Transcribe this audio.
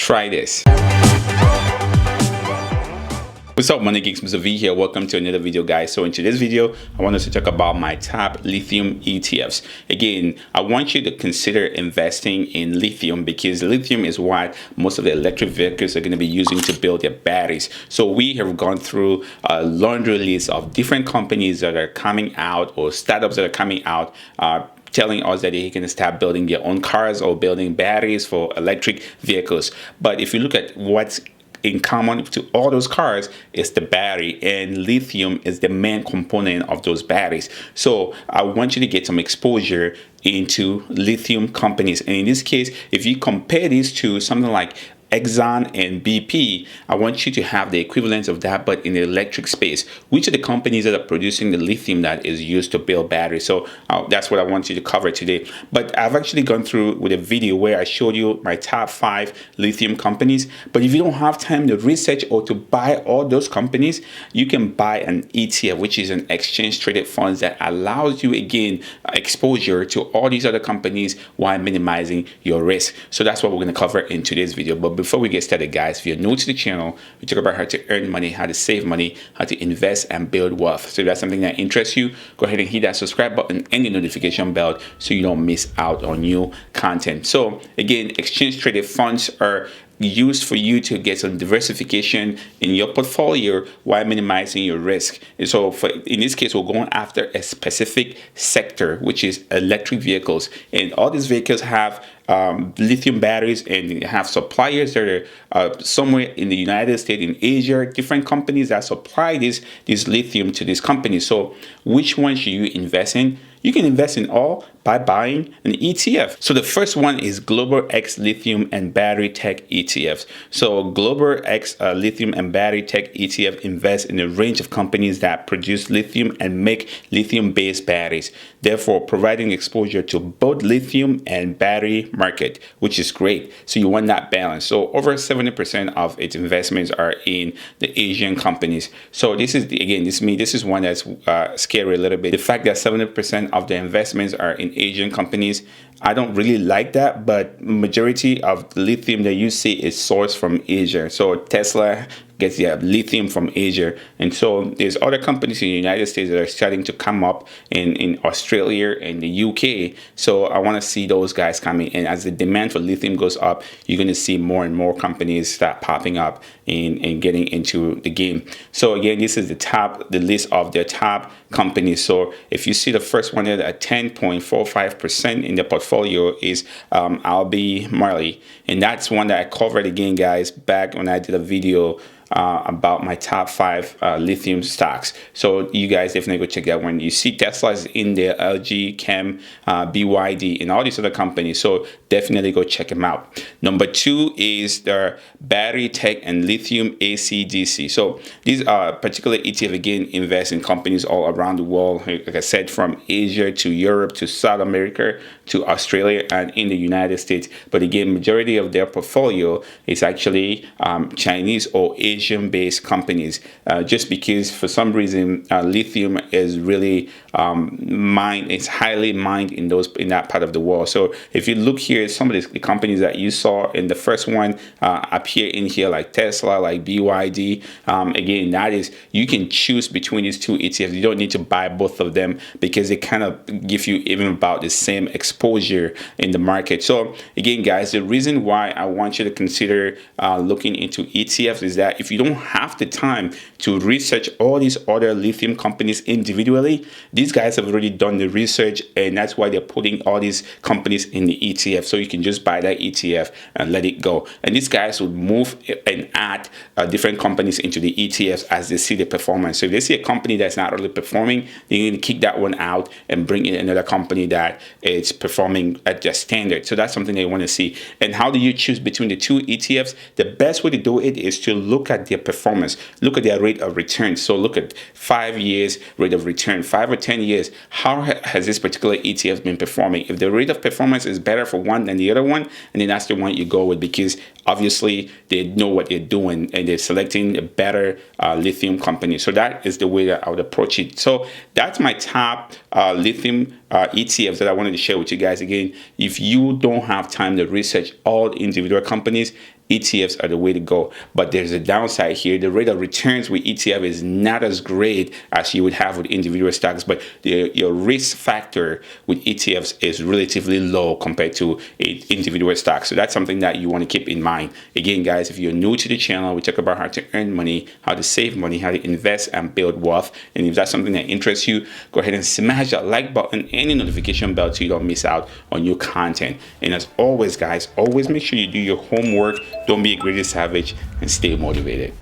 Try this. What's up, Money Geeks? Mr. V here. Welcome to another video, guys. So in today's video, I want us to talk about my top lithium ETFs. Again, I want you to consider investing in lithium because lithium is what most of the electric vehicles are going to be using to build their batteries. So we have gone through a laundry list of different companies that are coming out or startups that are coming out telling us that they can start building their own cars or building batteries for electric vehicles. But if you look at what's in common to all those cars, is the battery, and lithium is the main component of those batteries. So I want you to get some exposure into lithium companies, and in this case, if you compare these to something like Exxon and BP, I want you to have the equivalent of that, but in the electric space. Which are the companies that are producing the lithium that is used to build batteries? So that's what I want you to cover today. But I've actually gone through with a video where I showed you my top 5 lithium companies. But if you don't have time to research or to buy all those companies, you can buy an ETF, which is an exchange traded funds that allows you, again, exposure to all these other companies while minimizing your risk. So that's what we're going to cover in today's video. But before we get started, guys, if you're new to the channel, we talk about how to earn money, how to save money, how to invest and build wealth. So if that's something that interests you, go ahead and hit that subscribe button and the notification bell so you don't miss out on new content. So again, exchange traded funds are used for you to get some diversification in your portfolio while minimizing your risk. And so in this case, we're going after a specific sector, which is electric vehicles. And all these vehicles have lithium batteries, and have suppliers that are somewhere in the United States, in Asia, different companies that supply this lithium to these companies. So which one should you invest in? You can invest in all by buying an ETF. So the first one is Global X Lithium and Battery Tech ETFs. So Global X Lithium and Battery Tech ETF invests in a range of companies that produce lithium and make lithium-based batteries, therefore providing exposure to both lithium and battery market, which is great. So you want that balance. So over 70% of its investments are in the Asian companies. So this is this is one that's scary a little bit. The fact that 70% of the investments are in Asian companies, I don't really like that, but majority of the lithium that you see is sourced from Asia. So Tesla gets their lithium from Asia, and so there's other companies in the United States that are starting to come up in Australia and the UK. So I want to see those guys coming, and as the demand for lithium goes up, you're going to see more and more companies start popping up and getting into the game. So again, this is the list of their top companies. So if you see the first one there at 10.45% in the portfolio is Albemarle, and that's one that I covered again, guys, back when I did a video about my top 5 lithium stocks. So you guys definitely go check that one. You see Tesla's in there, LG, Chem, BYD, and all these other companies. So definitely go check them out. Number 2 is the Battery Tech and Lithium ACDC. So these are particular ETF, again, invest in companies all around the world. Like I said, from Asia to Europe to South America to Australia and in the United States. But again, majority of their portfolio is actually Chinese or Asian-based companies, just because for some reason lithium is really mined. It's highly mined in that part of the world. So if you look here, some of the companies that you saw in the first one appear in here, like Tesla, like BYD. Again, that is, you can choose between these two ETFs. You don't need to buy both of them because they kind of give you even about the same exposure in the market. So again, guys, the reason why I want you to consider looking into ETFs is that if you don't have the time to research all these other lithium companies individually, these guys have already done the research, and that's why they're putting all these companies in the ETF. So you can just buy that ETF and let it go. And these guys will move and add different companies into the ETFs as they see the performance. So if they see a company that's not really performing, they're going to kick that one out and bring in another company that is performing at their standard. So that's something they want to see. And how do you choose between the two ETFs? The best way to do it is to look at their performance, look at their rate of return. So look at 5 years rate of return, 5 or 10 years. How has this particular ETF been performing? If the rate of performance is better for one than the other one, and then that's the one you go with, because obviously they know what they're doing and they're selecting a better lithium company. So that is the way that I would approach it. So that's my top lithium ETFs that I wanted to share with you guys. Again, if you don't have time to research all individual companies, ETFs are the way to go. But there's a downside here. The rate of returns with ETF is not as great as you would have with individual stocks, but your risk factor with ETFs is relatively low compared to individual stocks. So that's something that you want to keep in mind. Again, guys, if you're new to the channel, we talk about how to earn money, how to save money, how to invest and build wealth. And if that's something that interests you, go ahead and smash that like button and the notification bell so you don't miss out on new content. And as always, guys, always make sure you do your homework. Don't be a greedy savage and stay motivated.